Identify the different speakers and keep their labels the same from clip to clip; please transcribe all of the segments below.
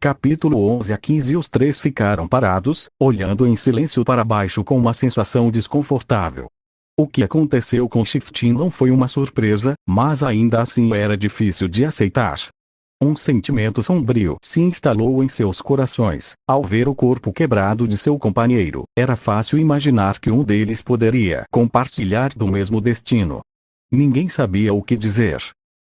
Speaker 1: Capítulo 11 a 15. Os três ficaram parados, olhando em silêncio para baixo com uma sensação desconfortável. O que aconteceu com Shifty não foi uma surpresa, mas ainda assim era difícil de aceitar. Um sentimento sombrio se instalou em seus corações, ao ver o corpo quebrado de seu companheiro. Era fácil imaginar que um deles poderia compartilhar do mesmo destino. Ninguém sabia o que dizer.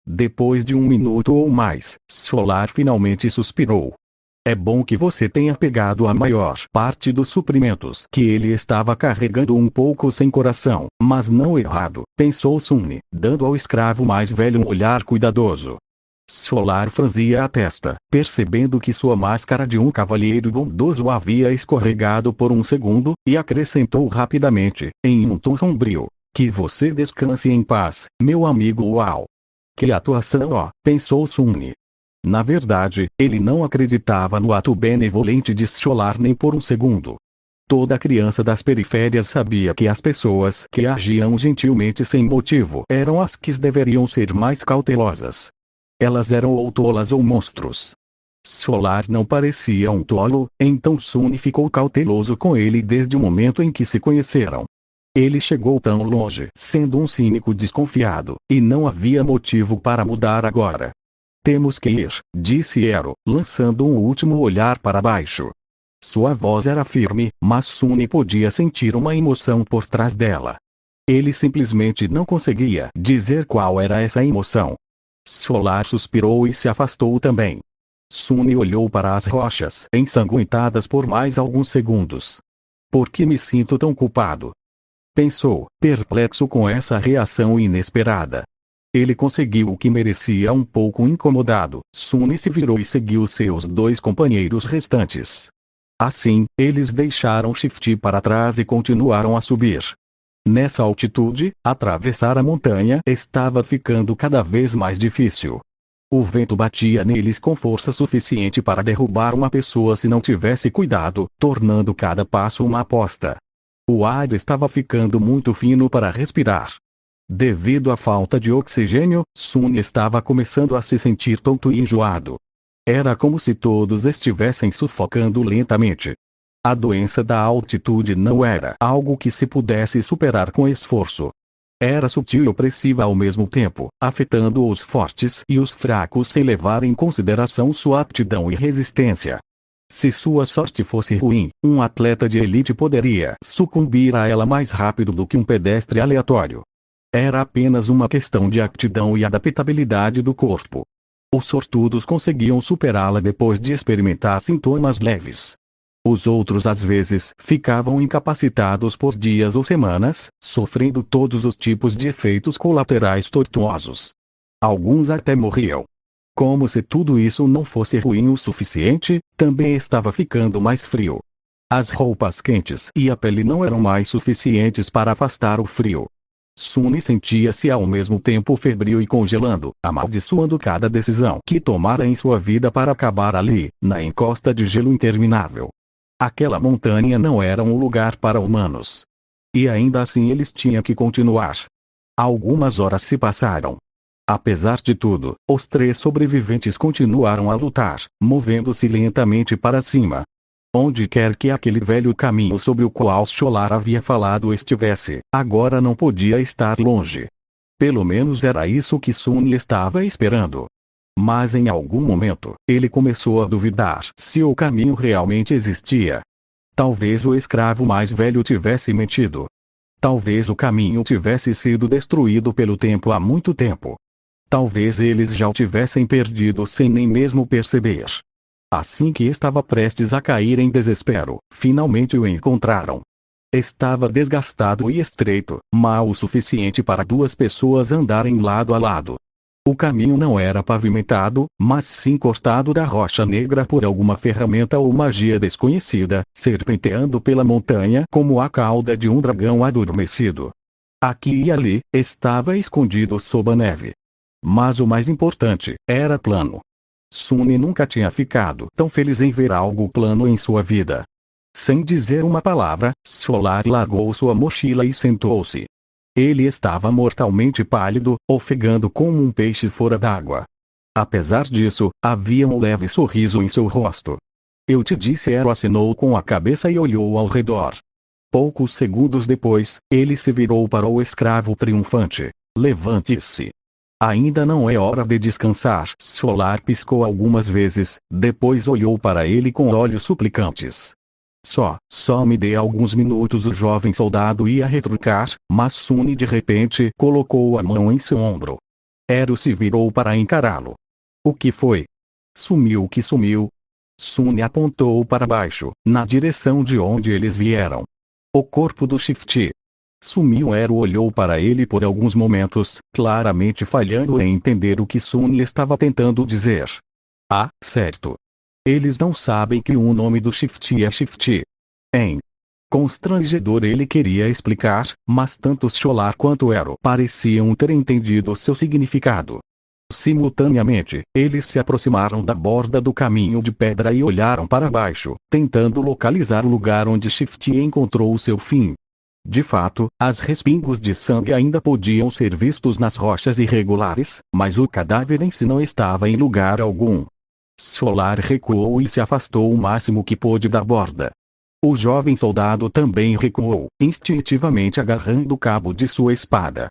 Speaker 1: Depois de 1 minuto ou mais, Solar finalmente suspirou. É bom que você tenha pegado a maior parte dos suprimentos que ele estava carregando um pouco sem coração, mas não errado, pensou Sunny, dando ao escravo mais velho um olhar cuidadoso. Solar franzia a testa, percebendo que sua máscara de um cavalheiro bondoso havia escorregado por um segundo, e acrescentou rapidamente, em um tom sombrio: que você descanse em paz, meu amigo. Uau! Que atuação, ó, pensou Sunny. Na verdade, ele não acreditava no ato benevolente de Solar nem por um segundo. Toda criança das periférias sabia que as pessoas que agiam gentilmente sem motivo eram as que deveriam ser mais cautelosas. Elas eram ou tolas ou monstros. Solar não parecia um tolo, então Sunny ficou cauteloso com ele desde o momento em que se conheceram. Ele chegou tão longe sendo um cínico desconfiado, e não havia motivo para mudar agora. Temos que ir, disse Ero, lançando um último olhar para baixo. Sua voz era firme, mas Sunny podia sentir uma emoção por trás dela. Ele simplesmente não conseguia dizer qual era essa emoção. Solar suspirou e se afastou também. Sunny olhou para as rochas ensanguentadas por mais alguns segundos. Por que me sinto tão culpado? Pensou, perplexo com essa reação inesperada. Ele conseguiu o que merecia. Um pouco incomodado, Sunny se virou e seguiu seus 2 companheiros restantes. Assim, eles deixaram Shifty para trás e continuaram a subir. Nessa altitude, atravessar a montanha estava ficando cada vez mais difícil. O vento batia neles com força suficiente para derrubar uma pessoa se não tivesse cuidado, tornando cada passo uma aposta. O ar estava ficando muito fino para respirar. Devido à falta de oxigênio, Sunny estava começando a se sentir tonto e enjoado. Era como se todos estivessem sufocando lentamente. A doença da altitude não era algo que se pudesse superar com esforço. Era sutil e opressiva ao mesmo tempo, afetando os fortes e os fracos sem levar em consideração sua aptidão e resistência. Se sua sorte fosse ruim, um atleta de elite poderia sucumbir a ela mais rápido do que um pedestre aleatório. Era apenas uma questão de aptidão e adaptabilidade do corpo. Os sortudos conseguiam superá-la depois de experimentar sintomas leves. Os outros às vezes ficavam incapacitados por dias ou semanas, sofrendo todos os tipos de efeitos colaterais tortuosos. Alguns até morriam. Como se tudo isso não fosse ruim o suficiente, também estava ficando mais frio. As roupas quentes e a pele não eram mais suficientes para afastar o frio. Sunny sentia-se ao mesmo tempo febril e congelando, amaldiçoando cada decisão que tomara em sua vida para acabar ali, na encosta de gelo interminável. Aquela montanha não era um lugar para humanos. E ainda assim eles tinham que continuar. Algumas horas se passaram. Apesar de tudo, os 3 sobreviventes continuaram a lutar, movendo-se lentamente para cima. Onde quer que aquele velho caminho sobre o qual Solar havia falado estivesse, agora não podia estar longe. Pelo menos era isso que Sunny estava esperando. Mas em algum momento, ele começou a duvidar se o caminho realmente existia. Talvez o escravo mais velho tivesse mentido. Talvez o caminho tivesse sido destruído pelo tempo há muito tempo. Talvez eles já o tivessem perdido sem nem mesmo perceber. Assim que estava prestes a cair em desespero, finalmente o encontraram. Estava desgastado e estreito, mal o suficiente para 2 pessoas andarem lado a lado. O caminho não era pavimentado, mas sim cortado da rocha negra por alguma ferramenta ou magia desconhecida, serpenteando pela montanha como a cauda de um dragão adormecido. Aqui e ali, estava escondido sob a neve. Mas o mais importante, era plano. Sunny nunca tinha ficado tão feliz em ver algo plano em sua vida. Sem dizer uma palavra, Solar largou sua mochila e sentou-se. Ele estava mortalmente pálido, ofegando como um peixe fora d'água. Apesar disso, havia um leve sorriso em seu rosto. Eu te disse, Ero assinou com a cabeça e olhou ao redor. Poucos segundos depois, ele se virou para o escravo triunfante. Levante-se. Ainda não é hora de descansar. Scholar piscou algumas vezes, depois olhou para ele com olhos suplicantes. Só me dê alguns minutos. O jovem soldado ia retrucar, mas Sunny de repente colocou a mão em seu ombro. Ero se virou para encará-lo. O que foi? Sumiu. O que sumiu? Sunny apontou para baixo, na direção de onde eles vieram. O corpo do Shift. Sumiu. Ero olhou para ele por alguns momentos, claramente falhando em entender o que Sunny estava tentando dizer. Ah, certo. Eles não sabem que o nome do Shift é Shift. Constrangedor, ele queria explicar, mas tanto Scholar quanto Ero pareciam ter entendido seu significado. Simultaneamente, eles se aproximaram da borda do caminho de pedra e olharam para baixo, tentando localizar o lugar onde Shift encontrou o seu fim. De fato, as respingos de sangue ainda podiam ser vistos nas rochas irregulares, mas o cadáver em si não estava em lugar algum. Scholar recuou e se afastou o máximo que pôde da borda. O jovem soldado também recuou, instintivamente agarrando o cabo de sua espada.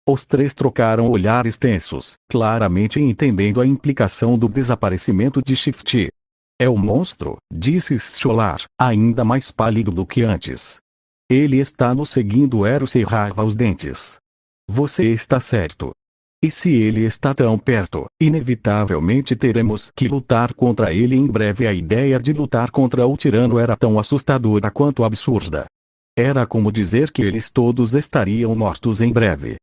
Speaker 1: Os três trocaram olhares tensos, claramente entendendo a implicação do desaparecimento de Shift. É o monstro, disse Scholar, ainda mais pálido do que antes. Ele está nos seguindo. Ero cerrava os dentes. Você está certo. E se ele está tão perto, inevitavelmente teremos que lutar contra ele em breve. A ideia de lutar contra o tirano era tão assustadora quanto absurda. Era como dizer que eles todos estariam mortos em breve.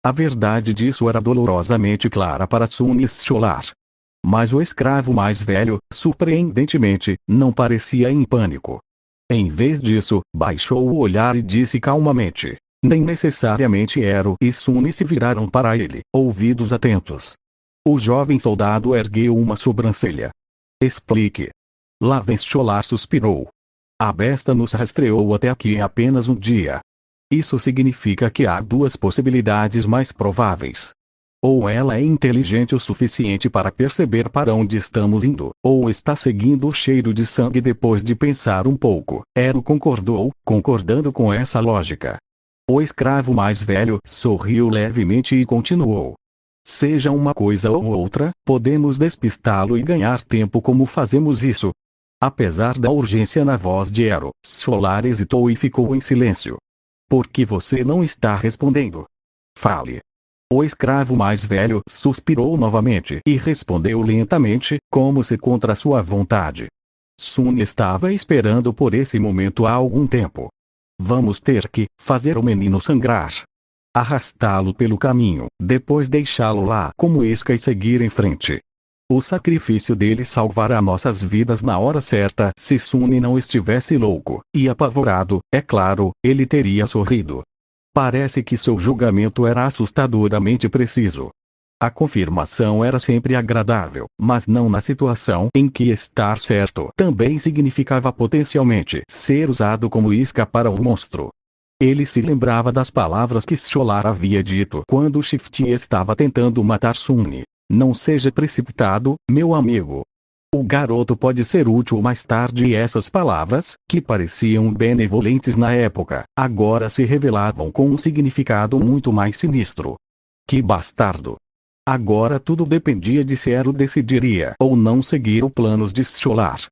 Speaker 1: A verdade disso era dolorosamente clara para Sunny Scholar. Mas o escravo mais velho, surpreendentemente, não parecia em pânico. Em vez disso, baixou o olhar e disse calmamente. Nem necessariamente Ero e Sunny se viraram para ele, ouvidos atentos. O jovem soldado ergueu uma sobrancelha. Explique. Laven Scholar suspirou. A besta nos rastreou até aqui em apenas um dia. Isso significa que há duas possibilidades mais prováveis. Ou ela é inteligente o suficiente para perceber para onde estamos indo, ou está seguindo o cheiro de sangue. Depois de pensar um pouco, Ero concordou, concordando com essa lógica. O escravo mais velho sorriu levemente e continuou. Seja uma coisa ou outra, podemos despistá-lo e ganhar tempo. Como fazemos isso? Apesar da urgência na voz de Ero, Scholar hesitou e ficou em silêncio. Por que você não está respondendo? Fale. O escravo mais velho suspirou novamente e respondeu lentamente, como se contra sua vontade. Sunny estava esperando por esse momento há algum tempo. Vamos ter que fazer o menino sangrar. Arrastá-lo pelo caminho, depois deixá-lo lá como isca e seguir em frente. O sacrifício dele salvará nossas vidas na hora certa. Se Sunny não estivesse louco e apavorado, é claro, ele teria sorrido. Parece que seu julgamento era assustadoramente preciso. A confirmação era sempre agradável, mas não na situação em que estar certo também significava potencialmente ser usado como isca para o monstro. Ele se lembrava das palavras que Scholar havia dito quando Shift estava tentando matar Sunny. Não seja precipitado, meu amigo. O garoto pode ser útil mais tarde. E essas palavras, que pareciam benevolentes na época, agora se revelavam com um significado muito mais sinistro. Que bastardo! Agora tudo dependia de se Ero decidiria ou não seguir os planos de Scholar.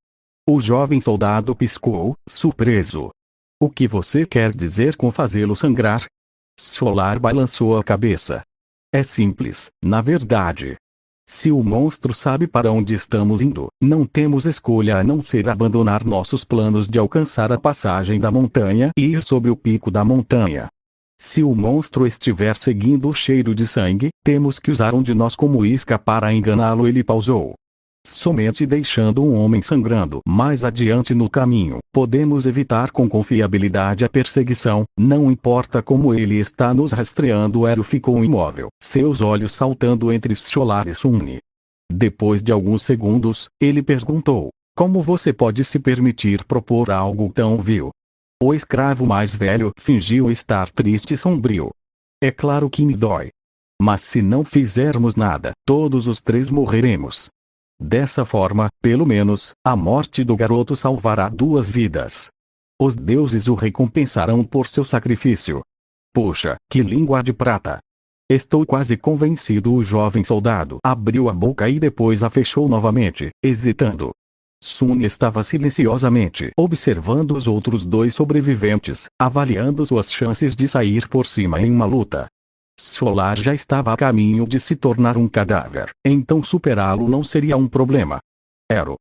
Speaker 1: O jovem soldado piscou, surpreso. O que você quer dizer com fazê-lo sangrar? Scholar balançou a cabeça. É simples, na verdade. Se o monstro sabe para onde estamos indo, não temos escolha a não ser abandonar nossos planos de alcançar a passagem da montanha e ir sob o pico da montanha. Se o monstro estiver seguindo o cheiro de sangue, temos que usar um de nós como isca para enganá-lo. Ele pausou. Somente deixando um homem sangrando mais adiante no caminho, podemos evitar com confiabilidade a perseguição, não importa como ele está nos rastreando. Ero ficou imóvel, seus olhos saltando entre Scholar e Sunny. Depois de alguns segundos, ele perguntou, como você pode se permitir propor algo tão vil? O escravo mais velho fingiu estar triste e sombrio. É claro que me dói. Mas se não fizermos nada, todos os três morreremos. Dessa forma, pelo menos, a morte do garoto salvará 2 vidas. Os deuses o recompensarão por seu sacrifício. Puxa, que língua de prata! Estou quase convencido. O jovem soldado abriu a boca e depois a fechou novamente, hesitando. Sun estava silenciosamente observando os outros 2 sobreviventes, avaliando suas chances de sair por cima em uma luta. Solar já estava a caminho de se tornar um cadáver, então superá-lo não seria um problema.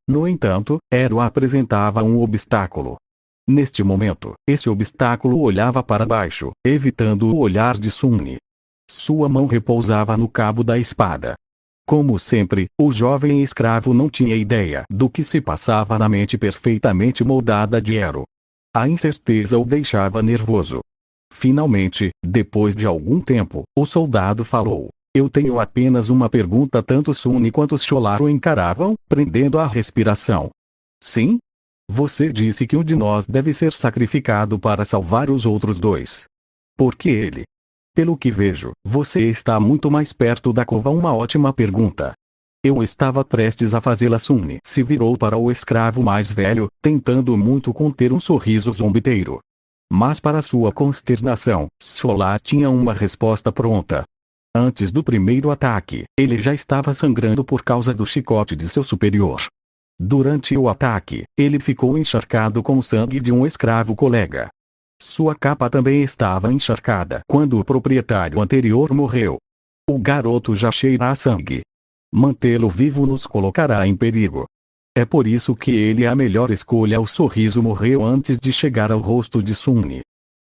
Speaker 1: No entanto, apresentava um obstáculo. Neste momento, esse obstáculo olhava para baixo, evitando o olhar de Sun. Sua mão repousava no cabo da espada. Como sempre, o jovem escravo não tinha ideia do que se passava na mente perfeitamente moldada de Ero. A incerteza o deixava nervoso. Finalmente, depois de algum tempo, o soldado falou: Eu tenho apenas uma pergunta. Tanto Sun quanto Solar o encaravam, prendendo a respiração. Sim? Você disse que um de nós deve ser sacrificado para salvar os outros 2. Por que ele? Pelo que vejo, você está muito mais perto da cova. Uma ótima pergunta. Eu estava prestes a fazê-la. Sun se virou para o escravo mais velho, tentando muito conter um sorriso zombeteiro. Mas para sua consternação, Solar tinha uma resposta pronta. Antes do primeiro ataque, ele já estava sangrando por causa do chicote de seu superior. Durante o ataque, ele ficou encharcado com o sangue de um escravo colega. Sua capa também estava encharcada quando o proprietário anterior morreu. O garoto já cheira a sangue. Mantê-lo vivo nos colocará em perigo. É por isso que ele é a melhor escolha. O sorriso morreu antes de chegar ao rosto de Sun.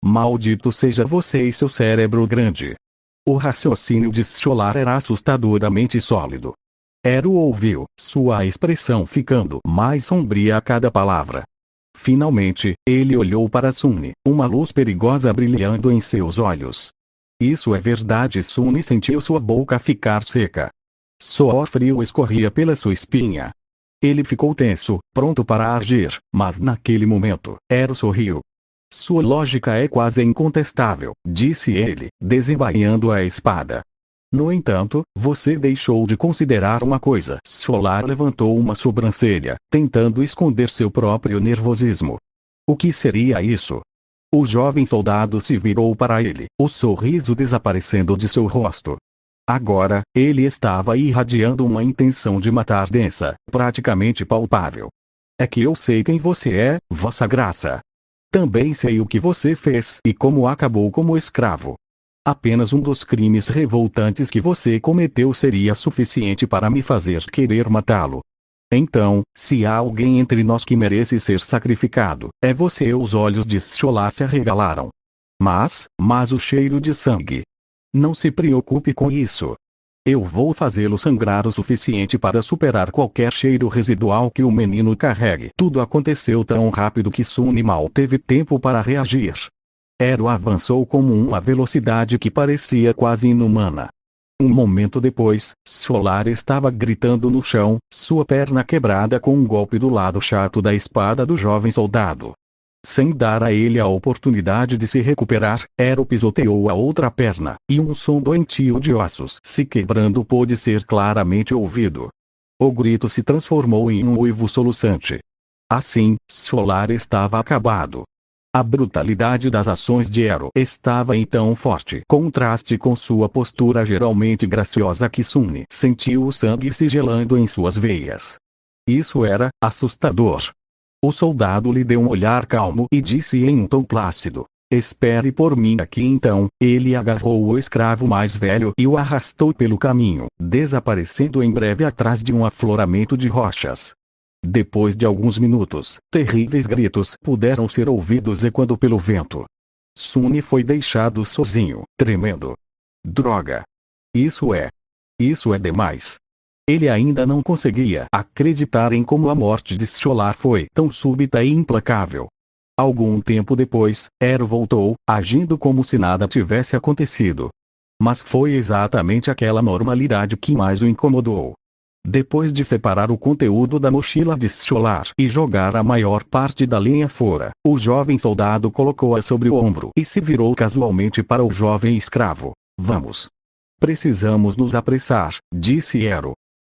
Speaker 1: Maldito seja você e seu cérebro grande. O raciocínio de Solar era assustadoramente sólido. Ouviu, sua expressão ficando mais sombria a cada palavra. Finalmente, ele olhou para Sun, uma luz perigosa brilhando em seus olhos. Isso é verdade. Sun sentiu sua boca ficar seca. Suor frio escorria pela sua espinha. Ele ficou tenso, pronto para agir, mas naquele momento, sorriu. Sua lógica é quase incontestável, disse ele, desembainhando a espada. No entanto, você deixou de considerar uma coisa. Solar levantou uma sobrancelha, tentando esconder seu próprio nervosismo. O que seria isso? O jovem soldado se virou para ele, o sorriso desaparecendo de seu rosto. Agora, ele estava irradiando uma intenção de matar densa, praticamente palpável. É que eu sei quem você é, Vossa Graça. Também sei o que você fez e como acabou como escravo. Apenas um dos crimes revoltantes que você cometeu seria suficiente para me fazer querer matá-lo. Então, se há alguém entre nós que merece ser sacrificado, é você. Os olhos de Solar se arregalaram. Mas o cheiro de sangue. Não se preocupe com isso. Eu vou fazê-lo sangrar o suficiente para superar qualquer cheiro residual que o menino carregue. Tudo aconteceu tão rápido que Sun mal teve tempo para reagir. Avançou com uma velocidade que parecia quase inumana. Um momento depois, Solar estava gritando no chão, sua perna quebrada com um golpe do lado chato da espada do jovem soldado. Sem dar a ele a oportunidade de se recuperar, pisoteou a outra perna, e um som doentio de ossos se quebrando pôde ser claramente ouvido. O grito se transformou em um uivo soluçante. Assim, Solar estava acabado. A brutalidade das ações de estava em tão forte contraste com sua postura geralmente graciosa que Sun sentiu o sangue se gelando em suas veias. Isso era assustador. O soldado lhe deu um olhar calmo e disse em um tom plácido: espere por mim aqui. Então, ele agarrou o escravo mais velho e o arrastou pelo caminho, desaparecendo em breve atrás de um afloramento de rochas. Depois de alguns minutos, terríveis gritos puderam ser ouvidos ecoando pelo vento. Sun foi deixado sozinho, tremendo. Droga! Isso é demais. Ele ainda não conseguia acreditar em como a morte de Solar foi tão súbita e implacável. Algum tempo depois, voltou, agindo como se nada tivesse acontecido. Mas foi exatamente aquela normalidade que mais o incomodou. Depois de separar o conteúdo da mochila de Solar e jogar a maior parte da lenha fora, o jovem soldado colocou-a sobre o ombro e se virou casualmente para o jovem escravo. Vamos. Precisamos nos apressar, disse Ero.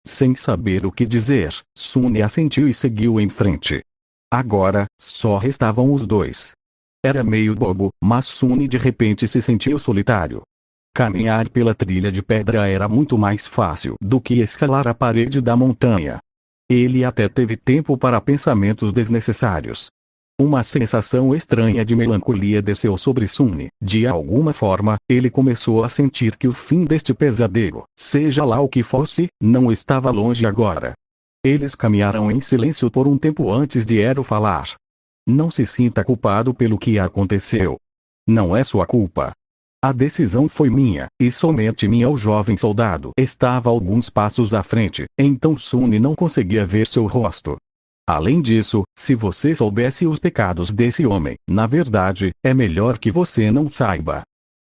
Speaker 1: Sem saber o que dizer, Sune assentiu e seguiu em frente. Agora, só restavam os dois. Era meio bobo, mas Sune de repente se sentiu solitário. Caminhar pela trilha de pedra era muito mais fácil do que escalar a parede da montanha. Ele até teve tempo para pensamentos desnecessários. Uma sensação estranha de melancolia desceu sobre Sune. De alguma forma, ele começou a sentir que o fim deste pesadelo, seja lá o que fosse, não estava longe agora. Eles caminharam em silêncio por um tempo antes de Ero falar. Não se sinta culpado pelo que aconteceu. Não é sua culpa. A decisão foi minha, e somente minha. O jovem soldado estava alguns passos à frente, então Sune não conseguia ver seu rosto. Além disso, se você soubesse os pecados desse homem, na verdade, é melhor que você não saiba.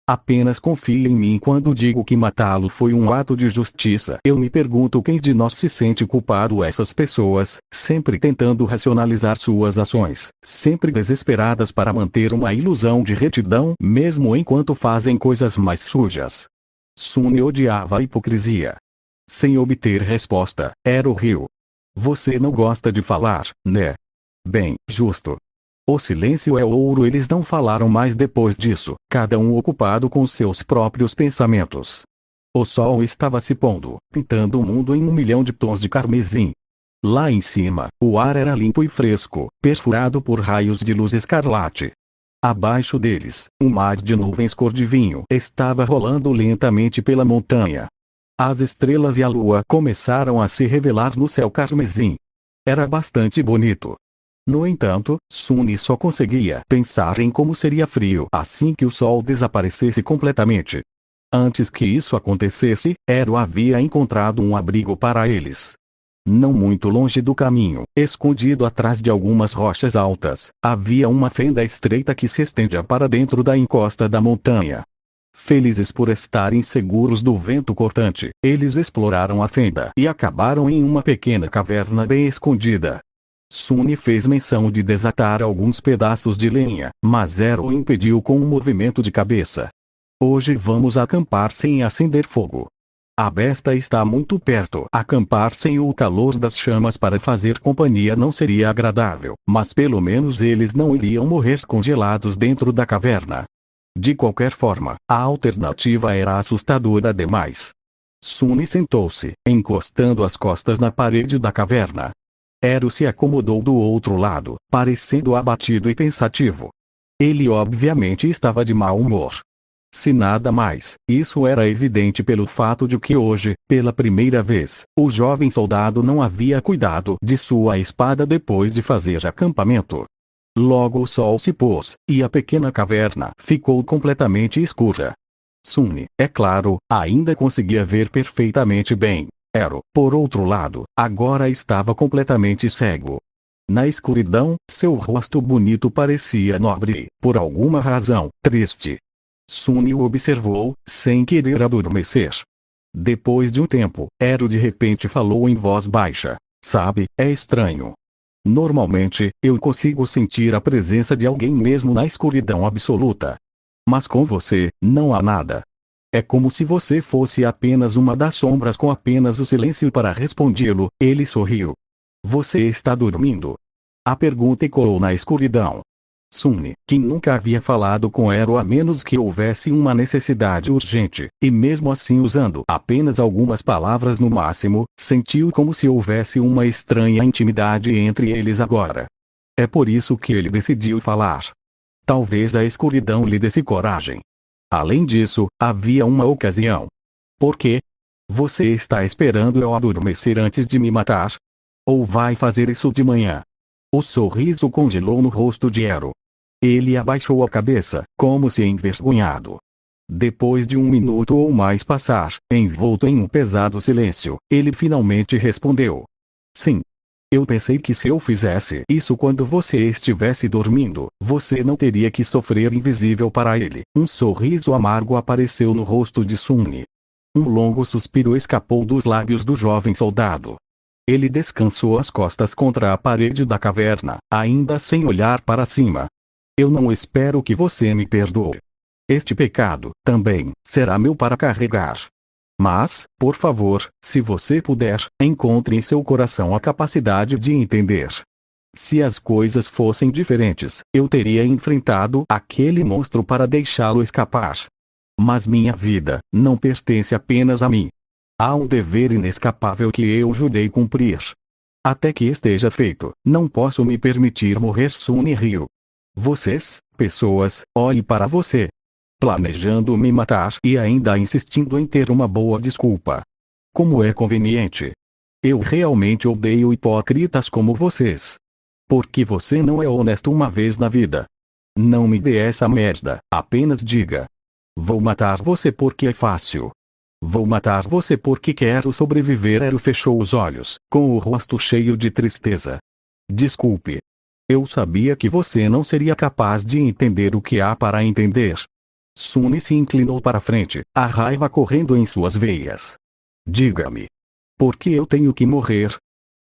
Speaker 1: Apenas confie em mim quando digo que matá-lo foi um ato de justiça. Eu me pergunto quem de nós se sente culpado. Essas pessoas, sempre tentando racionalizar suas ações, sempre desesperadas para manter uma ilusão de retidão, mesmo enquanto fazem coisas mais sujas. Sune odiava a hipocrisia. Sem obter resposta, Ero riu. Você não gosta de falar, né? Bem, justo. O silêncio é ouro. Eles não falaram mais depois disso, cada um ocupado com seus próprios pensamentos. O sol estava se pondo, pintando o mundo em 1.000.000 de tons de carmesim. Lá em cima, o ar era limpo e fresco, perfurado por raios de luz escarlate. Abaixo deles, um mar de nuvens cor de vinho estava rolando lentamente pela montanha. As estrelas e a lua começaram a se revelar no céu carmesim. Era bastante bonito. No entanto, Sune só conseguia pensar em como seria frio assim que o sol desaparecesse completamente. Antes que isso acontecesse, Ero havia encontrado um abrigo para eles. Não muito longe do caminho, escondido atrás de algumas rochas altas, havia uma fenda estreita que se estendia para dentro da encosta da montanha. Felizes por estarem seguros do vento cortante, eles exploraram a fenda e acabaram em uma pequena caverna bem escondida. Sune fez menção de desatar alguns pedaços de lenha, mas Ero o impediu com um movimento de cabeça. Hoje vamos acampar sem acender fogo. A besta está muito perto. Acampar sem o calor das chamas para fazer companhia não seria agradável, mas pelo menos eles não iriam morrer congelados dentro da caverna. De qualquer forma, a alternativa era assustadora demais. Sune sentou-se, encostando as costas na parede da caverna. Ero se acomodou do outro lado, parecendo abatido e pensativo. Ele obviamente estava de mau humor. Se nada mais, isso era evidente pelo fato de que hoje, pela primeira vez, o jovem soldado não havia cuidado de sua espada depois de fazer acampamento. Logo o sol se pôs, e a pequena caverna ficou completamente escura. Sune, é claro, ainda conseguia ver perfeitamente bem. Ero, por outro lado, agora estava completamente cego. Na escuridão, seu rosto bonito parecia nobre e, por alguma razão, triste. Sune o observou, sem querer adormecer. Depois de um tempo, Ero de repente falou em voz baixa. Sabe, é estranho. Normalmente, eu consigo sentir a presença de alguém mesmo na escuridão absoluta. Mas com você, não há nada. É como se você fosse apenas uma das sombras com apenas o silêncio para respondê-lo. Ele sorriu. Você está dormindo? A pergunta ecoou na escuridão. Sune, que nunca havia falado com Ero a menos que houvesse uma necessidade urgente, e mesmo assim usando apenas algumas palavras no máximo, sentiu como se houvesse uma estranha intimidade entre eles agora. É por isso que ele decidiu falar. Talvez a escuridão lhe desse coragem. Além disso, havia uma ocasião. Por quê? Você está esperando eu adormecer antes de me matar? Ou vai fazer isso de manhã? O sorriso congelou no rosto de Ero. Ele abaixou a cabeça, como se envergonhado. Depois de 1 minuto ou mais passar, envolto em um pesado silêncio, ele finalmente respondeu. Sim. Eu pensei que se eu fizesse isso quando você estivesse dormindo, você não teria que sofrer invisível para ele. Um sorriso amargo apareceu no rosto de Sune. Um longo suspiro escapou dos lábios do jovem soldado. Ele descansou as costas contra a parede da caverna, ainda sem olhar para cima. Eu não espero que você me perdoe. Este pecado, também, será meu para carregar. Mas, por favor, se você puder, encontre em seu coração a capacidade de entender. Se as coisas fossem diferentes, eu teria enfrentado aquele monstro para deixá-lo escapar. Mas minha vida não pertence apenas a mim. Há um dever inescapável que eu jurei cumprir. Até que esteja feito, não posso me permitir morrer. Sune riu. Vocês, pessoas, olhe para você. Planejando me matar e ainda insistindo em ter uma boa desculpa. Como é conveniente. Eu realmente odeio hipócritas como vocês. Porque você não é honesto uma vez na vida. Não me dê essa merda, apenas diga. Vou matar você porque é fácil. Vou matar você porque quero sobreviver. Ero fechou os olhos, com o rosto cheio de tristeza. Desculpe. Eu sabia que você não seria capaz de entender o que há para entender. Sune se inclinou para frente, a raiva correndo em suas veias. Diga-me. Por que eu tenho que morrer?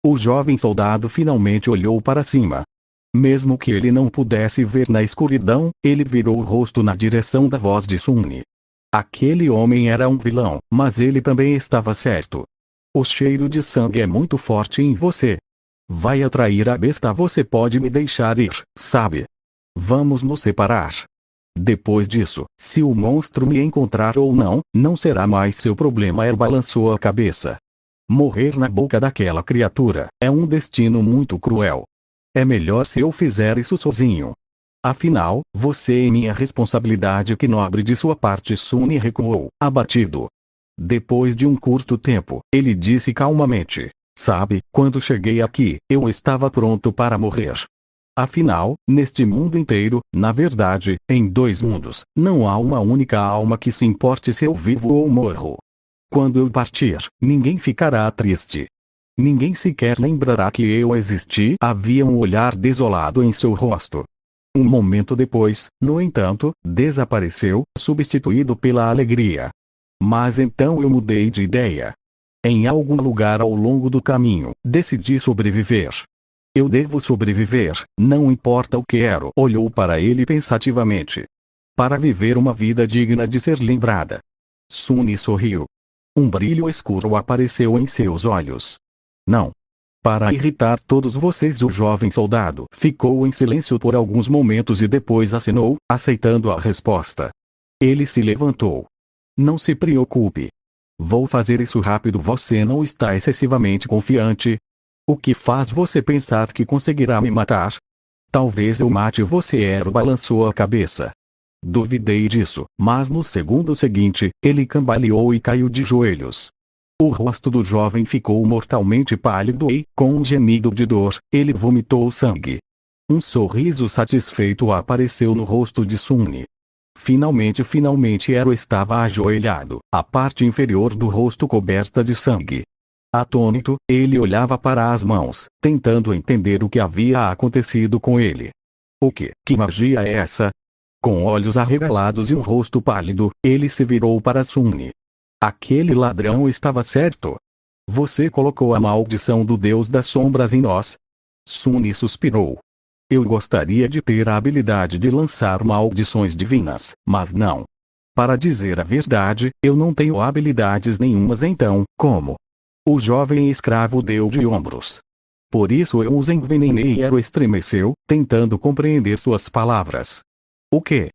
Speaker 1: O jovem soldado finalmente olhou para cima. Mesmo que ele não pudesse ver na escuridão, ele virou o rosto na direção da voz de Sune. Aquele homem era um vilão, mas ele também estava certo. O cheiro de sangue é muito forte em você. Vai atrair a besta. Você pode me deixar ir, sabe? Vamos nos separar. Depois disso, se o monstro me encontrar ou não, não será mais seu problema. Ele balançou a cabeça. Morrer na boca daquela criatura é um destino muito cruel. É melhor se eu fizer isso sozinho. Afinal, você é minha responsabilidade. Que nobre de sua parte. Sune recuou, abatido. Depois de um curto tempo, ele disse calmamente: sabe, quando cheguei aqui, eu estava pronto para morrer. Afinal, neste mundo inteiro, na verdade, em dois mundos, não há uma única alma que se importe se eu vivo ou morro. Quando eu partir, ninguém ficará triste. Ninguém sequer lembrará que eu existi. Havia um olhar desolado em seu rosto. Um momento depois, no entanto, desapareceu, substituído pela alegria. Mas então eu mudei de ideia. Em algum lugar ao longo do caminho, decidi sobreviver. Eu devo sobreviver, não importa o que quero. Olhou para ele pensativamente. Para viver uma vida digna de ser lembrada. Sune sorriu. Um brilho escuro apareceu em seus olhos. Não. Para irritar todos vocês. O jovem soldado ficou em silêncio por alguns momentos e depois acenou, aceitando a resposta. Ele se levantou. Não se preocupe. Vou fazer isso rápido. Você não está excessivamente confiante? O que faz você pensar que conseguirá me matar? Talvez eu mate você. Ero balançou a cabeça. Duvidei disso, mas no segundo seguinte, ele cambaleou e caiu de joelhos. O rosto do jovem ficou mortalmente pálido e, com um gemido de dor, ele vomitou sangue. Um sorriso satisfeito apareceu no rosto de Sune. Finalmente Ero estava ajoelhado, a parte inferior do rosto coberta de sangue. Atônito, ele olhava para as mãos, tentando entender o que havia acontecido com ele. Que magia é essa? Com olhos arregalados e um rosto pálido, ele se virou para Sune. Aquele ladrão estava certo. Você colocou a maldição do Deus das Sombras em nós? Sune suspirou. Eu gostaria de ter a habilidade de lançar maldições divinas, mas não. Para dizer a verdade, eu não tenho habilidades nenhumas. Então, como? O jovem escravo deu de ombros. Por isso eu os envenenei. Ero estremeceu, tentando compreender suas palavras. O quê?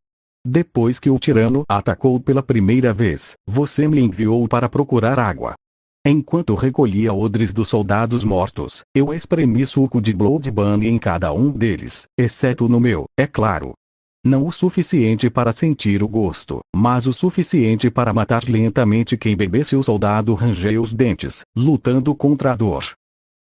Speaker 1: Depois que o tirano atacou pela primeira vez, você me enviou para procurar água. Enquanto recolhia odres dos soldados mortos, eu espremi suco de Blood Bunny em cada um deles, exceto no meu, é claro. Não o suficiente para sentir o gosto, mas o suficiente para matar lentamente quem bebesse. O soldado rangeu os dentes, lutando contra a dor.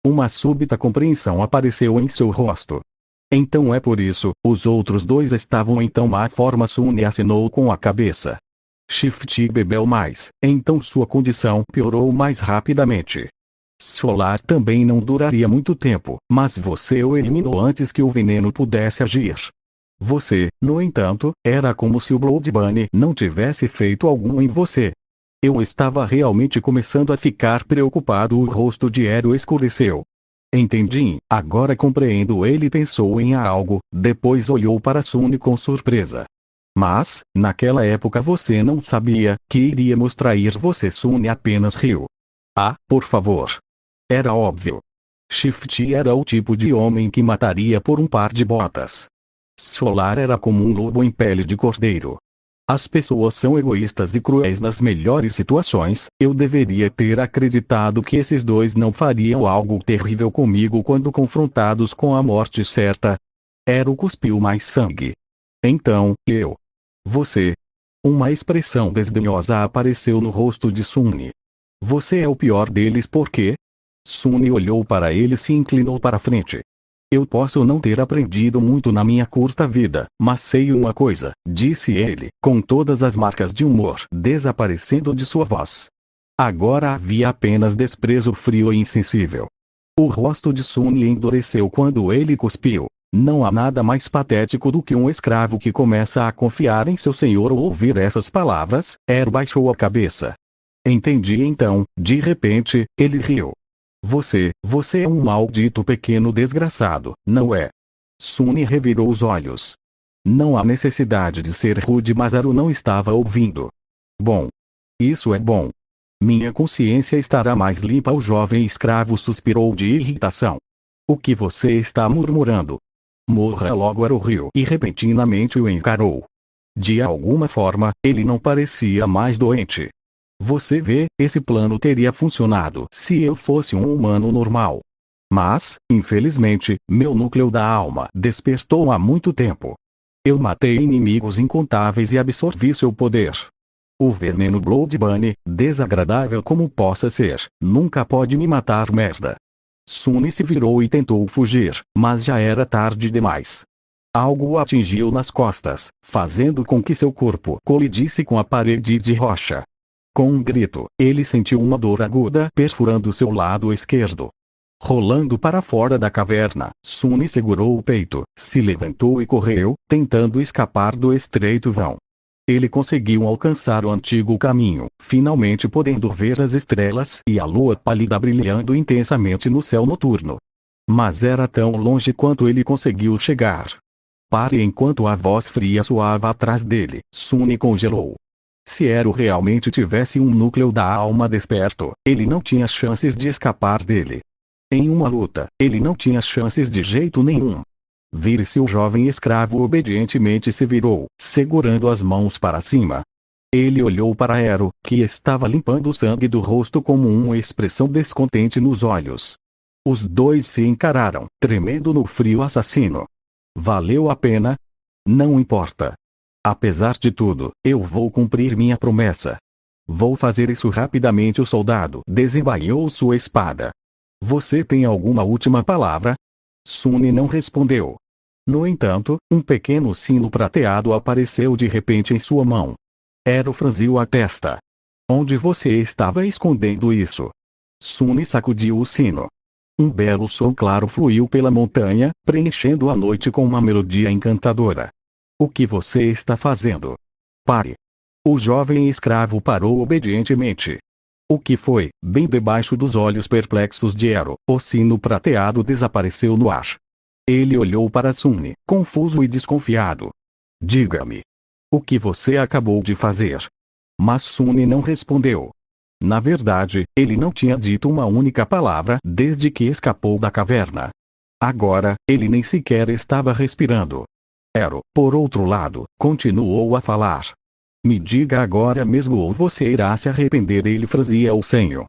Speaker 1: Uma súbita compreensão apareceu em seu rosto. Então é por isso, os outros dois estavam em tão má forma. Sune acenou com a cabeça. Shift bebeu mais, então sua condição piorou mais rapidamente. Solar também não duraria muito tempo, mas você o eliminou antes que o veneno pudesse agir. Você, no entanto, era como se o Blood Bunny não tivesse feito algum em você. Eu estava realmente começando a ficar preocupado. O rosto de Ero escureceu. Entendi, agora compreendo. Ele pensou em algo, depois olhou para Sune com surpresa. Mas, naquela época você não sabia que iríamos trair você. Sune apenas riu. Ah, por favor. Era óbvio. Shift era o tipo de homem que mataria por um par de botas. Solar era como um lobo em pele de cordeiro. As pessoas são egoístas e cruéis nas melhores situações. Eu deveria ter acreditado que esses dois não fariam algo terrível comigo quando confrontados com a morte certa. Ero cuspiu mais sangue. Então, você. Uma expressão desdenhosa apareceu no rosto de Sune. Você é o pior deles porque? Sune olhou para ele e se inclinou para frente. Eu posso não ter aprendido muito na minha curta vida, mas sei uma coisa, disse ele, com todas as marcas de humor desaparecendo de sua voz. Agora havia apenas desprezo frio e insensível. O rosto de Sune endureceu quando ele cuspiu. Não há nada mais patético do que um escravo que começa a confiar em seu senhor ao ouvir essas palavras. Ero baixou a cabeça. Entendi então, de repente, ele riu. Você é um maldito pequeno desgraçado, não é? Sune revirou os olhos. Não há necessidade de ser rude, mas Aro não estava ouvindo. Bom. Isso é bom. Minha consciência estará mais limpa. O jovem escravo suspirou de irritação. O que você está murmurando? Morra logo. Aro riu e repentinamente o encarou. De alguma forma, ele não parecia mais doente. Você vê, esse plano teria funcionado se eu fosse um humano normal. Mas, infelizmente, meu núcleo da alma despertou há muito tempo. Eu matei inimigos incontáveis e absorvi seu poder. O veneno Blood Bunny, desagradável como possa ser, nunca pode me matar, merda. Sune se virou e tentou fugir, mas já era tarde demais. Algo o atingiu nas costas, fazendo com que seu corpo colidisse com a parede de rocha. Com um grito, ele sentiu uma dor aguda perfurando seu lado esquerdo. Rolando para fora da caverna, Sune segurou o peito, se levantou e correu, tentando escapar do estreito vão. Ele conseguiu alcançar o antigo caminho, finalmente podendo ver as estrelas e a lua pálida brilhando intensamente no céu noturno. Mas era tão longe quanto ele conseguiu chegar. Pare! Enquanto a voz fria soava atrás dele, Sune congelou. Se Ero realmente tivesse um núcleo da alma desperto, ele não tinha chances de escapar dele. Em uma luta, ele não tinha chances de jeito nenhum. Vire-se! O jovem escravo obedientemente se virou, segurando as mãos para cima. Ele olhou para Ero, que estava limpando o sangue do rosto com uma expressão descontente nos olhos. Os dois se encararam, tremendo no frio assassino. Valeu a pena? Não importa. Apesar de tudo, eu vou cumprir minha promessa. Vou fazer isso rapidamente. O soldado desembainhou sua espada. Você tem alguma última palavra? Sune não respondeu. No entanto, um pequeno sino prateado apareceu de repente em sua mão. Ero franziu a testa. Onde você estava escondendo isso? Sune sacudiu o sino. Um belo som claro fluiu pela montanha, preenchendo a noite com uma melodia encantadora. O que você está fazendo? Pare! O jovem escravo parou obedientemente. O que foi? Bem debaixo dos olhos perplexos de Ero, o sino prateado desapareceu no ar. Ele olhou para Sune, confuso e desconfiado. Diga-me. O que você acabou de fazer? Mas Sune não respondeu. Na verdade, ele não tinha dito uma única palavra desde que escapou da caverna. Agora, ele nem sequer estava respirando. Ero, por outro lado, continuou a falar. Me diga agora mesmo ou você irá se arrepender. Ele franzia o senho.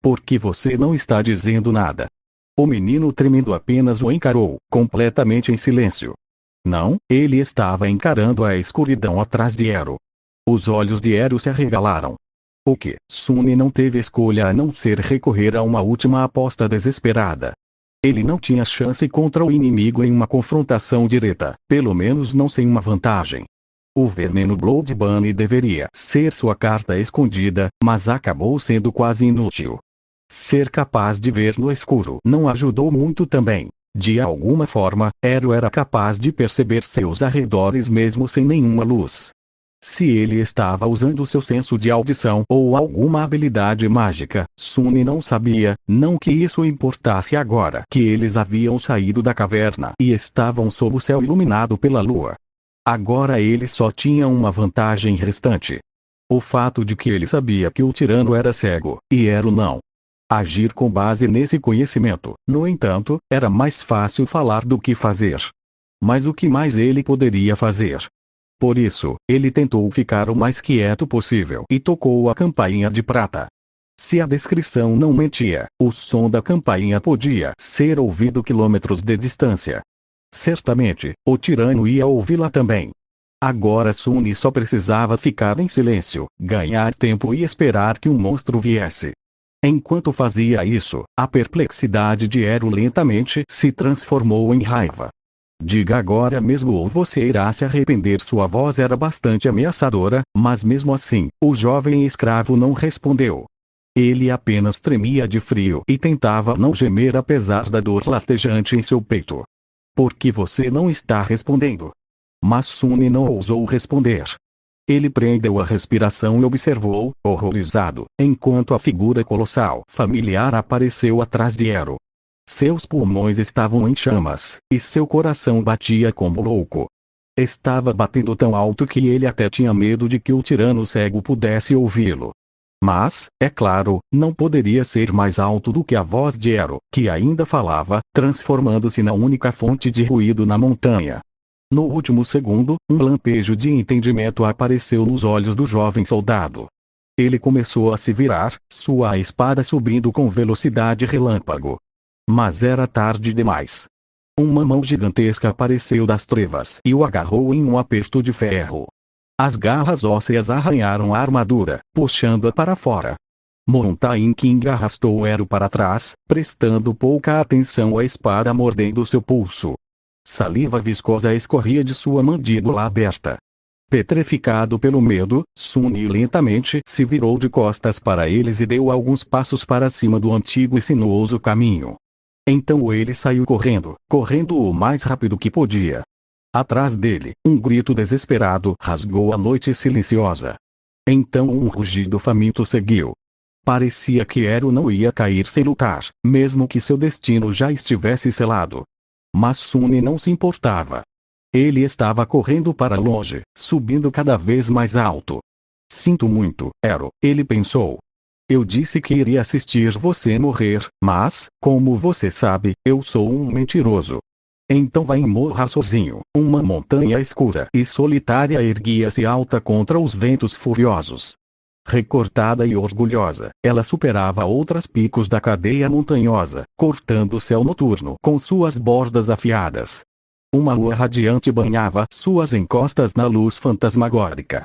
Speaker 1: Por que você não está dizendo nada? O menino tremendo apenas o encarou, completamente em silêncio. Não, ele estava encarando a escuridão atrás de Ero. Os olhos de Ero se arregalaram. O que? Sune não teve escolha a não ser recorrer a uma última aposta desesperada. Ele não tinha chance contra o inimigo em uma confrontação direta, pelo menos não sem uma vantagem. O veneno Blood Bunny deveria ser sua carta escondida, mas acabou sendo quase inútil. Ser capaz de ver no escuro não ajudou muito também. De alguma forma, Ero era capaz de perceber seus arredores mesmo sem nenhuma luz. Se ele estava usando seu senso de audição ou alguma habilidade mágica, Sune não sabia, não que isso importasse agora que eles haviam saído da caverna e estavam sob o céu iluminado pela lua. Agora ele só tinha uma vantagem restante. O fato de que ele sabia que o tirano era cego, e Ero não. Agir com base nesse conhecimento, no entanto, era mais fácil falar do que fazer. Mas o que mais ele poderia fazer? Por isso, ele tentou ficar o mais quieto possível e tocou a campainha de prata. Se a descrição não mentia, o som da campainha podia ser ouvido quilômetros de distância. Certamente, o tirano ia ouvi-la também. Agora Sunny só precisava ficar em silêncio, ganhar tempo e esperar que um monstro viesse. Enquanto fazia isso, a perplexidade de Ero lentamente se transformou em raiva. Diga agora mesmo ou você irá se arrepender. Sua voz era bastante ameaçadora, mas mesmo assim, o jovem escravo não respondeu. Ele apenas tremia de frio e tentava não gemer apesar da dor latejante em seu peito. Por que você não está respondendo? Mas Sunny não ousou responder. Ele prendeu a respiração e observou, horrorizado, enquanto a figura colossal familiar apareceu atrás de Ero. Seus pulmões estavam em chamas, e seu coração batia como louco. Estava batendo tão alto que ele até tinha medo de que o tirano cego pudesse ouvi-lo. Mas, é claro, não poderia ser mais alto do que a voz de Ero, que ainda falava, transformando-se na única fonte de ruído na montanha. No último segundo, um lampejo de entendimento apareceu nos olhos do jovem soldado. Ele começou a se virar, sua espada subindo com velocidade relâmpago. Mas era tarde demais. Uma mão gigantesca apareceu das trevas e o agarrou em um aperto de ferro. As garras ósseas arranharam a armadura, puxando-a para fora. Mountain King arrastou Ero para trás, prestando pouca atenção à espada mordendo seu pulso. Saliva viscosa escorria de sua mandíbula aberta. Petrificado pelo medo, Sunny lentamente se virou de costas para eles e deu alguns passos para cima do antigo e sinuoso caminho. Então ele saiu correndo o mais rápido que podia. Atrás dele, um grito desesperado rasgou a noite silenciosa. Então um rugido faminto seguiu. Parecia que Ero não ia cair sem lutar, mesmo que seu destino já estivesse selado. Mas Sunny não se importava. Ele estava correndo para longe, subindo cada vez mais alto. Sinto muito, Ero, ele pensou. Eu disse que iria assistir você morrer, mas, como você sabe, eu sou um mentiroso. Então vai e morra sozinho. Uma montanha escura e solitária erguia-se alta contra os ventos furiosos. Recortada e orgulhosa, ela superava outros picos da cadeia montanhosa, cortando o céu noturno com suas bordas afiadas. Uma lua radiante banhava suas encostas na luz fantasmagórica.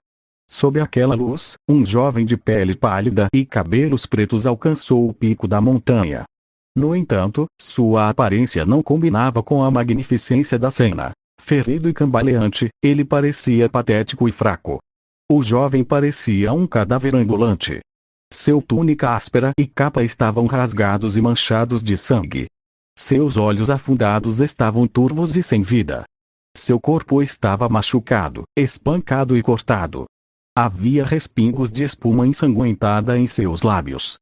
Speaker 1: Sob aquela luz, um jovem de pele pálida e cabelos pretos alcançou o pico da montanha. No entanto, sua aparência não combinava com a magnificência da cena. Ferido e cambaleante, ele parecia patético e fraco. O jovem parecia um cadáver ambulante. Seu túnica áspera e capa estavam rasgados e manchados de sangue. Seus olhos afundados estavam turvos e sem vida. Seu corpo estava machucado, espancado e cortado. Havia respingos de espuma ensanguentada em seus lábios.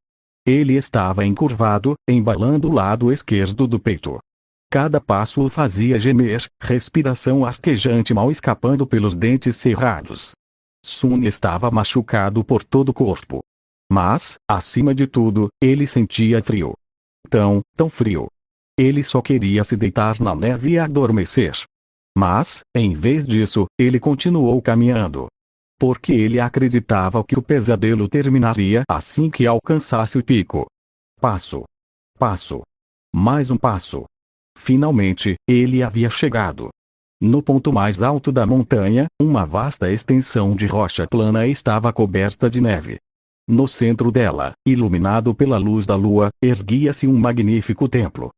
Speaker 1: Ele estava encurvado, embalando o lado esquerdo do peito. Cada passo o fazia gemer, respiração arquejante mal escapando pelos dentes cerrados. Sunny estava machucado por todo o corpo. Mas, acima de tudo, ele sentia frio. Tão frio. Ele só queria se deitar na neve e adormecer. Mas, em vez disso, ele continuou caminhando. Porque ele acreditava que o pesadelo terminaria assim que alcançasse o pico. Passo. Passo. Mais um passo. Finalmente, ele havia chegado. No ponto mais alto da montanha, uma vasta extensão de rocha plana estava coberta de neve. No centro dela, iluminado pela luz da lua, erguia-se um magnífico templo.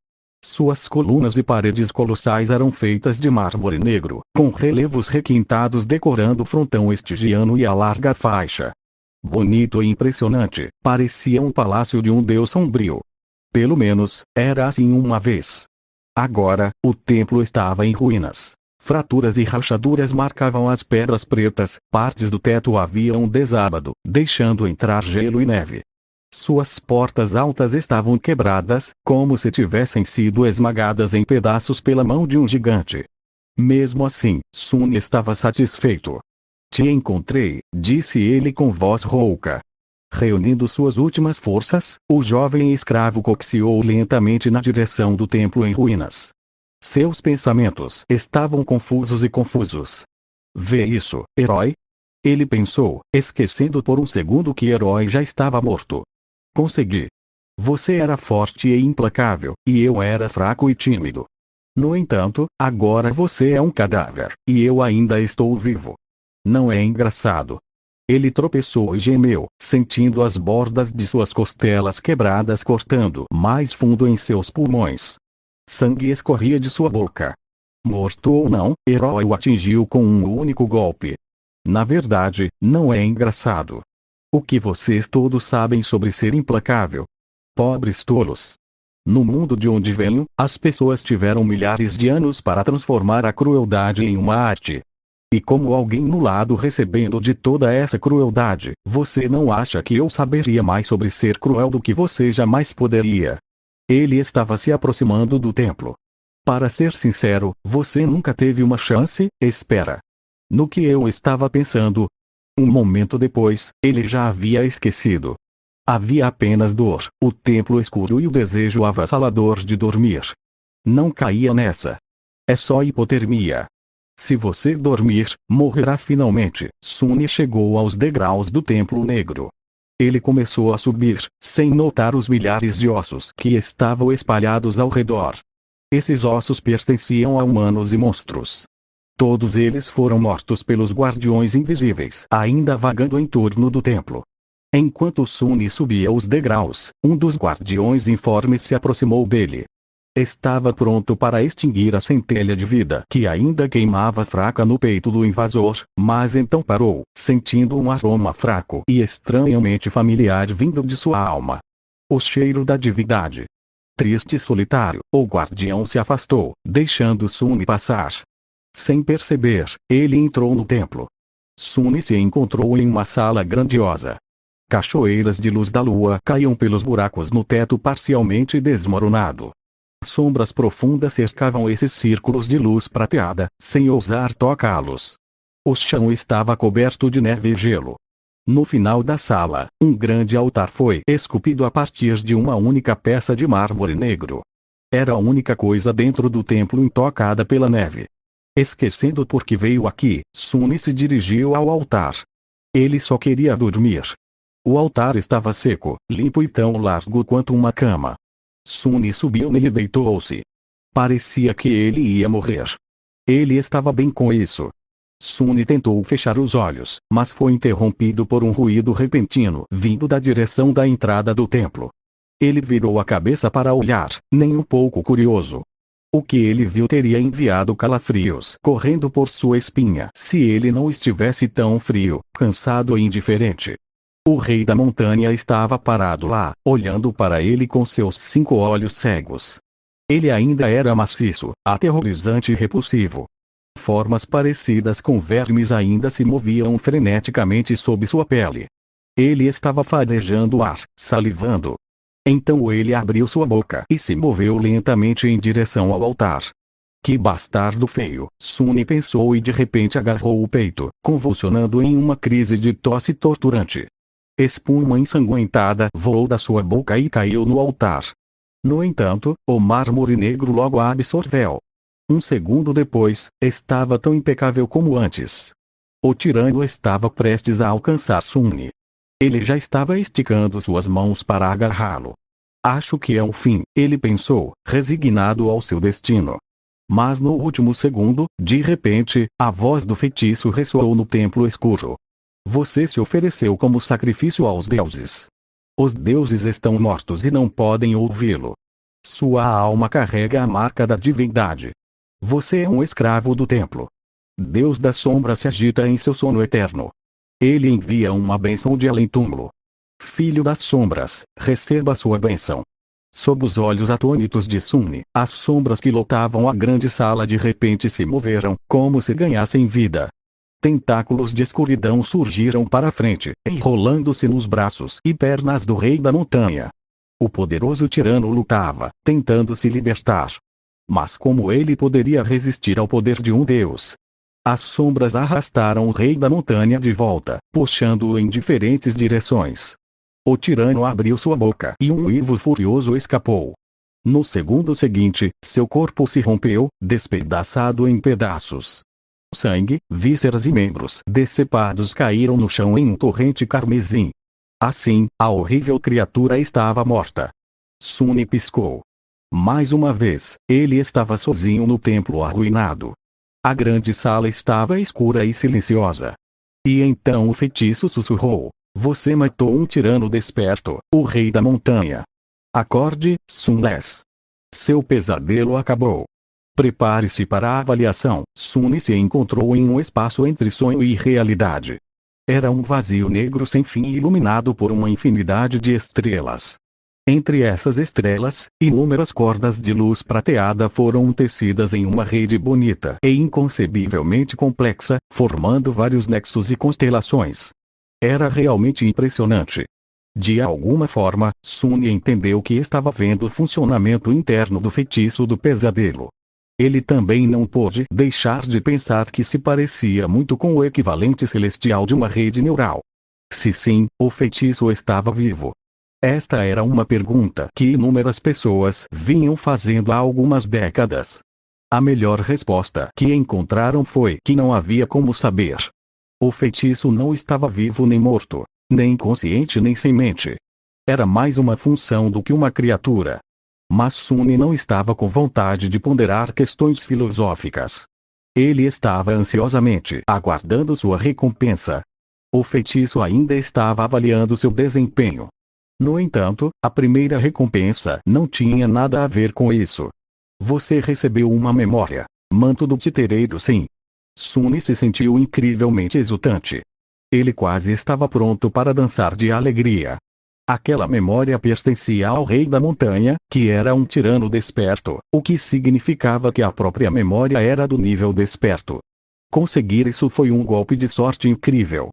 Speaker 1: Suas colunas e paredes colossais eram feitas de mármore negro, com relevos requintados decorando o frontão estigiano e a larga faixa. Bonito e impressionante, parecia um palácio de um deus sombrio. Pelo menos, era assim uma vez. Agora, o templo estava em ruínas. Fraturas e rachaduras marcavam as pedras pretas, partes do teto haviam desabado, deixando entrar gelo e neve. Suas portas altas estavam quebradas, como se tivessem sido esmagadas em pedaços pela mão de um gigante. Mesmo assim, Sun estava satisfeito. Te encontrei, disse ele com voz rouca. Reunindo suas últimas forças, o jovem escravo coxiou lentamente na direção do templo em ruínas. Seus pensamentos estavam confusos e confusos. Vê isso, herói? Ele pensou, esquecendo por um segundo que Herói já estava morto. Consegui. Você era forte e implacável, e eu era fraco e tímido. No entanto, agora você é um cadáver, e eu ainda estou vivo. Não é engraçado? Ele tropeçou e gemeu, sentindo as bordas de suas costelas quebradas cortando mais fundo em seus pulmões. Sangue escorria de sua boca. Morto ou não, Herói o atingiu com um único golpe. Na verdade, não é engraçado. O que vocês todos sabem sobre ser implacável? Pobres tolos. No mundo de onde venho, as pessoas tiveram milhares de anos para transformar a crueldade em uma arte. E como alguém no lado recebendo de toda essa crueldade, você não acha que eu saberia mais sobre ser cruel do que você jamais poderia? Ele estava se aproximando do templo. Para ser sincero, você nunca teve uma chance, espera. No que eu estava pensando? Um momento depois, ele já havia esquecido. Havia apenas dor, o templo escuro e o desejo avassalador de dormir. Não caía nessa. É só hipotermia. Se você dormir, morrerá finalmente. Sun chegou aos degraus do templo negro. Ele começou a subir, sem notar os milhares de ossos que estavam espalhados ao redor. Esses ossos pertenciam a humanos e monstros. Todos eles foram mortos pelos guardiões invisíveis, ainda vagando em torno do templo. Enquanto Sun subia os degraus, um dos guardiões informes se aproximou dele. Estava pronto para extinguir a centelha de vida que ainda queimava fraca no peito do invasor, mas então parou, sentindo um aroma fraco e estranhamente familiar vindo de sua alma. O cheiro da divindade. Triste e solitário, o guardião se afastou, deixando Sun passar. Sem perceber, ele entrou no templo. Sun se encontrou em uma sala grandiosa. Cachoeiras de luz da lua caíam pelos buracos no teto parcialmente desmoronado. Sombras profundas cercavam esses círculos de luz prateada, sem ousar tocá-los. O chão estava coberto de neve e gelo. No final da sala, um grande altar foi esculpido a partir de uma única peça de mármore negro. Era a única coisa dentro do templo intocada pela neve. Esquecendo por que veio aqui, Sun se dirigiu ao altar. Ele só queria dormir. O altar estava seco, limpo e tão largo quanto uma cama. Sun subiu nele e deitou-se. Parecia que ele ia morrer. Ele estava bem com isso. Sun tentou fechar os olhos, mas foi interrompido por um ruído repentino vindo da direção da entrada do templo. Ele virou a cabeça para olhar, nem um pouco curioso. O que ele viu teria enviado calafrios correndo por sua espinha se ele não estivesse tão frio, cansado e indiferente. O rei da montanha estava parado lá, olhando para ele com seus 5 olhos cegos. Ele ainda era maciço, aterrorizante e repulsivo. Formas parecidas com vermes ainda se moviam freneticamente sob sua pele. Ele estava farejando o ar, salivando. Então ele abriu sua boca e se moveu lentamente em direção ao altar. Que bastardo feio, Sun pensou e de repente agarrou o peito, convulsionando em uma crise de tosse torturante. Espuma ensanguentada voou da sua boca e caiu no altar. No entanto, o mármore negro logo a absorveu. Um segundo depois, estava tão impecável como antes. O tirano estava prestes a alcançar Sun. Ele já estava esticando suas mãos para agarrá-lo. Acho que é o fim, ele pensou, resignado ao seu destino. Mas no último segundo, de repente, a voz do feitiço ressoou no templo escuro. Você se ofereceu como sacrifício aos deuses. Os deuses estão mortos e não podem ouvi-lo. Sua alma carrega a marca da divindade. Você é um escravo do templo. Deus da sombra se agita em seu sono eterno. Ele envia uma bênção de além-túmulo. Filho das sombras, receba sua bênção. Sob os olhos atônitos de Sun, as sombras que lotavam a grande sala de repente se moveram, como se ganhassem vida. Tentáculos de escuridão surgiram para a frente, enrolando-se nos braços e pernas do rei da montanha. O poderoso tirano lutava, tentando se libertar. Mas como ele poderia resistir ao poder de um deus? As sombras arrastaram o rei da montanha de volta, puxando-o em diferentes direções. O tirano abriu sua boca e um uivo furioso escapou. No segundo seguinte, seu corpo se rompeu, despedaçado em pedaços. Sangue, vísceras e membros decepados caíram no chão em um torrente carmesim. Assim, a horrível criatura estava morta. Sun piscou. Mais uma vez, ele estava sozinho no templo arruinado. A grande sala estava escura e silenciosa. E então o feitiço sussurrou: "Você matou um tirano desperto, o rei da montanha. Acorde, Sunless. Seu pesadelo acabou." Prepare-se para a avaliação. Sun se encontrou em um espaço entre sonho e realidade. Era um vazio negro sem fim iluminado por uma infinidade de estrelas. Entre essas estrelas, inúmeras cordas de luz prateada foram tecidas em uma rede bonita e inconcebivelmente complexa, formando vários nexos e constelações. Era realmente impressionante. De alguma forma, Sun entendeu que estava vendo o funcionamento interno do feitiço do pesadelo. Ele também não pôde deixar de pensar que se parecia muito com o equivalente celestial de uma rede neural. Se sim, o feitiço estava vivo. Esta era uma pergunta que inúmeras pessoas vinham fazendo há algumas décadas. A melhor resposta que encontraram foi que não havia como saber. O feitiço não estava vivo nem morto, nem consciente nem sem mente. Era mais uma função do que uma criatura. Mas Sun não estava com vontade de ponderar questões filosóficas. Ele estava ansiosamente aguardando sua recompensa. O feitiço ainda estava avaliando seu desempenho. No entanto, a primeira recompensa não tinha nada a ver com isso. Você recebeu uma memória. Manto do titereiro, sim. Sun se sentiu incrivelmente exultante. Ele quase estava pronto para dançar de alegria. Aquela memória pertencia ao rei da montanha, que era um tirano desperto, o que significava que a própria memória era do nível desperto. Conseguir isso foi um golpe de sorte incrível.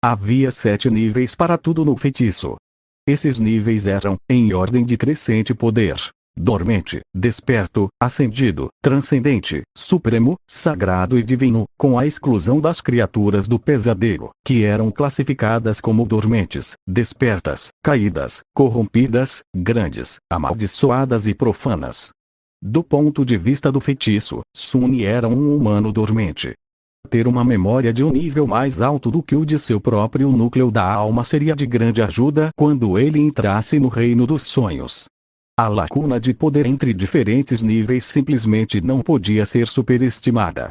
Speaker 1: Havia 7 níveis para tudo no feitiço. Esses níveis eram, em ordem de crescente poder: dormente, desperto, ascendido, transcendente, supremo, sagrado e divino, com a exclusão das criaturas do pesadelo, que eram classificadas como dormentes, despertas, caídas, corrompidas, grandes, amaldiçoadas e profanas. Do ponto de vista do feitiço, Sun era um humano dormente. Ter uma memória de um nível mais alto do que o de seu próprio núcleo da alma seria de grande ajuda quando ele entrasse no reino dos sonhos. A lacuna de poder entre diferentes níveis simplesmente não podia ser superestimada.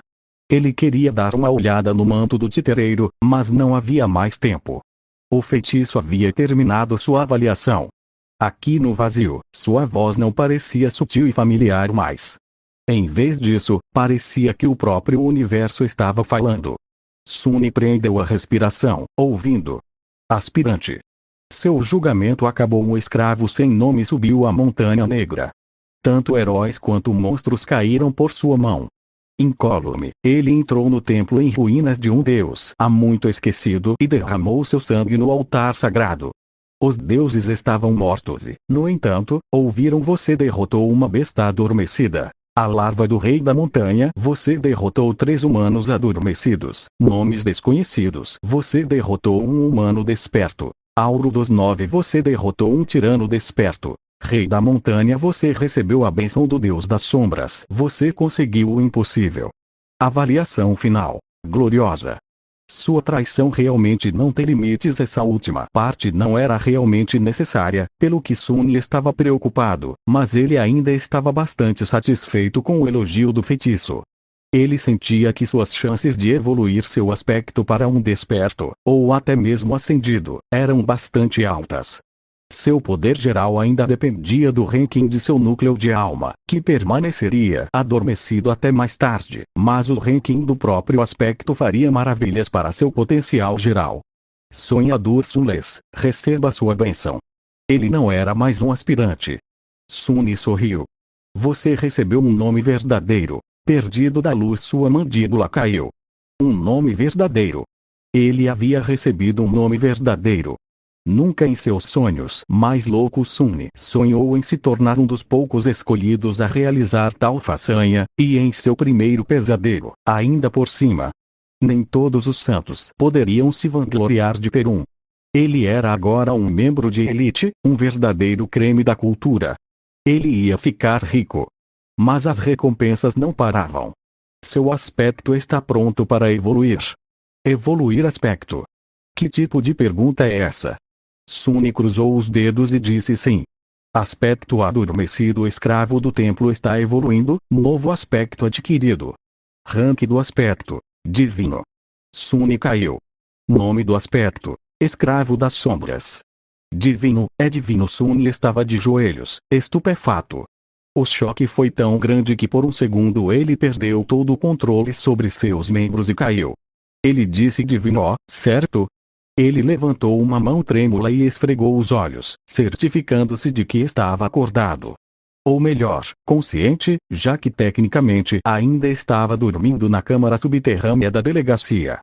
Speaker 1: Ele queria dar uma olhada no manto do titereiro, mas não havia mais tempo. O feitiço havia terminado sua avaliação. Aqui no vazio, sua voz não parecia sutil e familiar mais. Em vez disso, parecia que o próprio universo estava falando. Sun prendeu a respiração, ouvindo. Aspirante. Seu julgamento acabou. Um escravo sem nome subiu a montanha negra. Tanto heróis quanto monstros caíram por sua mão. Incólume, ele entrou no templo em ruínas de um deus há muito esquecido e derramou seu sangue no altar sagrado. Os deuses estavam mortos e, no entanto, ouviram: você derrotou uma besta adormecida. A larva do rei da montanha. Você derrotou 3 humanos adormecidos, nomes desconhecidos. Você derrotou um humano desperto. Auro dos 9. Você derrotou um tirano desperto. Rei da montanha. Você recebeu a bênção do deus das sombras. Você conseguiu o impossível. Avaliação final. Gloriosa. Sua traição realmente não tem limites. Essa última parte não era realmente necessária, pelo que Sun estava preocupado, mas ele ainda estava bastante satisfeito com o elogio do feitiço. Ele sentia que suas chances de evoluir seu aspecto para um desperto, ou até mesmo ascendido, eram bastante altas. Seu poder geral ainda dependia do ranking de seu núcleo de alma, que permaneceria adormecido até mais tarde, mas o ranking do próprio aspecto faria maravilhas para seu potencial geral. Sonhador Sunless, receba sua bênção. Ele não era mais um aspirante. Sun sorriu. Você recebeu um nome verdadeiro. Perdido da luz, sua mandíbula caiu. Um nome verdadeiro. Ele havia recebido um nome verdadeiro. Nunca em seus sonhos mais loucos Suni sonhou em se tornar um dos poucos escolhidos a realizar tal façanha, e em seu primeiro pesadelo, ainda por cima. Nem todos os santos poderiam se vangloriar de ter um. Ele era agora um membro de elite, um verdadeiro creme da cultura. Ele ia ficar rico. Mas as recompensas não paravam. Seu aspecto está pronto para evoluir. Evoluir aspecto. Que tipo de pergunta é essa? Suni cruzou os dedos e disse sim. Aspecto adormecido escravo do templo está evoluindo, novo aspecto adquirido. Rank do aspecto, divino. Suni caiu. Nome do aspecto, escravo das sombras. Divino, é divino. Suni estava de joelhos, estupefato. O choque foi tão grande que por um segundo ele perdeu todo o controle sobre seus membros e caiu. Ele disse divino, certo? Ele levantou uma mão trêmula e esfregou os olhos, certificando-se de que estava acordado. Ou melhor, consciente, já que tecnicamente ainda estava dormindo na câmara subterrânea da delegacia.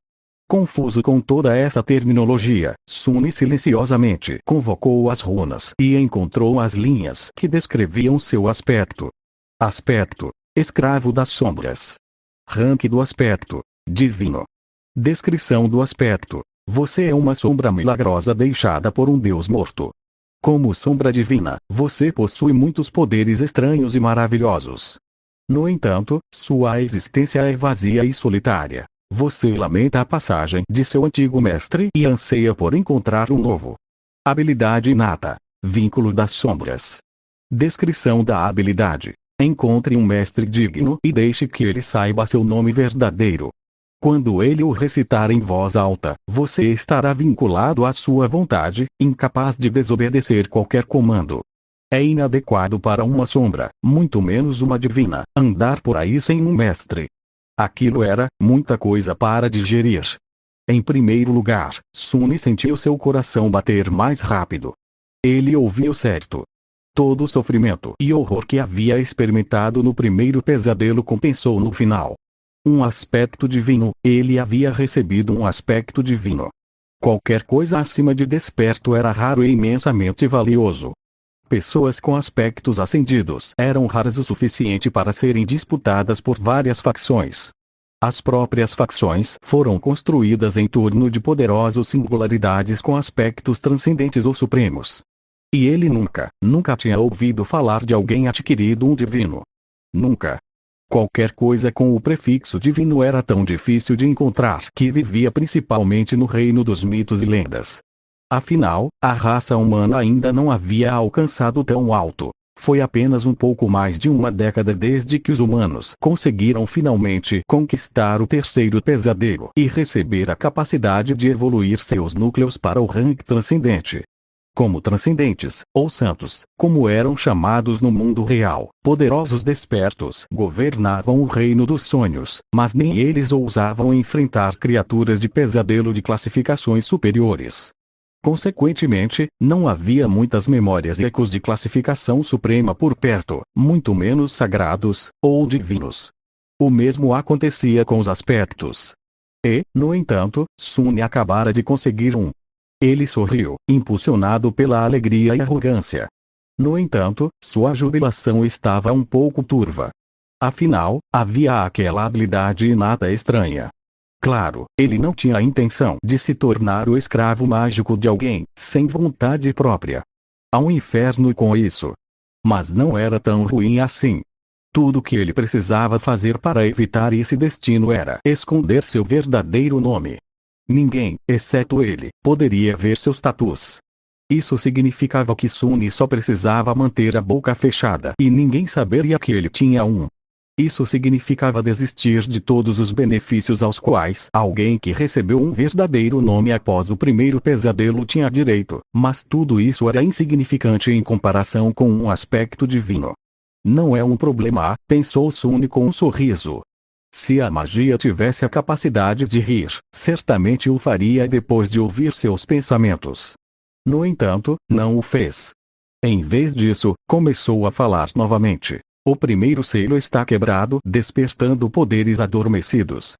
Speaker 1: Confuso com toda essa terminologia, Suni silenciosamente convocou as runas e encontrou as linhas que descreviam seu aspecto. Aspecto: escravo das sombras. Rank do aspecto: divino. Descrição do aspecto: você é uma sombra milagrosa deixada por um deus morto. Como sombra divina, você possui muitos poderes estranhos e maravilhosos. No entanto, sua existência é vazia e solitária. Você lamenta a passagem de seu antigo mestre e anseia por encontrar um novo. Habilidade inata: vínculo das sombras. Descrição da habilidade: encontre um mestre digno e deixe que ele saiba seu nome verdadeiro. Quando ele o recitar em voz alta, você estará vinculado à sua vontade, incapaz de desobedecer qualquer comando. É inadequado para uma sombra, muito menos uma divina, andar por aí sem um mestre. Aquilo era muita coisa para digerir. Em primeiro lugar, Suni sentiu seu coração bater mais rápido. Ele ouviu certo. Todo o sofrimento e horror que havia experimentado no primeiro pesadelo compensou no final. Um aspecto divino, ele havia recebido um aspecto divino. Qualquer coisa acima de desperto era raro e imensamente valioso. Pessoas com aspectos ascendidos eram raras o suficiente para serem disputadas por várias facções. As próprias facções foram construídas em torno de poderosas singularidades com aspectos transcendentes ou supremos. E ele nunca tinha ouvido falar de alguém adquirido um divino. Nunca. Qualquer coisa com o prefixo divino era tão difícil de encontrar que vivia principalmente no reino dos mitos e lendas. Afinal, a raça humana ainda não havia alcançado tão alto. Foi apenas um pouco mais de uma década desde que os humanos conseguiram finalmente conquistar o terceiro pesadelo e receber a capacidade de evoluir seus núcleos para o rank transcendente. Como transcendentes, ou santos, como eram chamados no mundo real, poderosos despertos governavam o reino dos sonhos, mas nem eles ousavam enfrentar criaturas de pesadelo de classificações superiores. Consequentemente, não havia muitas memórias e ecos de classificação suprema por perto, muito menos sagrados, ou divinos. O mesmo acontecia com os aspectos. E, no entanto, Suni acabara de conseguir um. Ele sorriu, impulsionado pela alegria e arrogância. No entanto, sua jubilação estava um pouco turva. Afinal, havia aquela habilidade inata estranha. Claro, ele não tinha a intenção de se tornar o escravo mágico de alguém, sem vontade própria. Há um inferno com isso. Mas não era tão ruim assim. Tudo que ele precisava fazer para evitar esse destino era esconder seu verdadeiro nome. Ninguém, exceto ele, poderia ver seus tatus. Isso significava que Suni só precisava manter a boca fechada e ninguém saberia que ele tinha um. Isso significava desistir de todos os benefícios aos quais alguém que recebeu um verdadeiro nome após o primeiro pesadelo tinha direito, mas tudo isso era insignificante em comparação com um aspecto divino. Não é um problema, pensou Suni com um sorriso. Se a magia tivesse a capacidade de rir, certamente o faria depois de ouvir seus pensamentos. No entanto, não o fez. Em vez disso, começou a falar novamente. O primeiro selo está quebrado, despertando poderes adormecidos.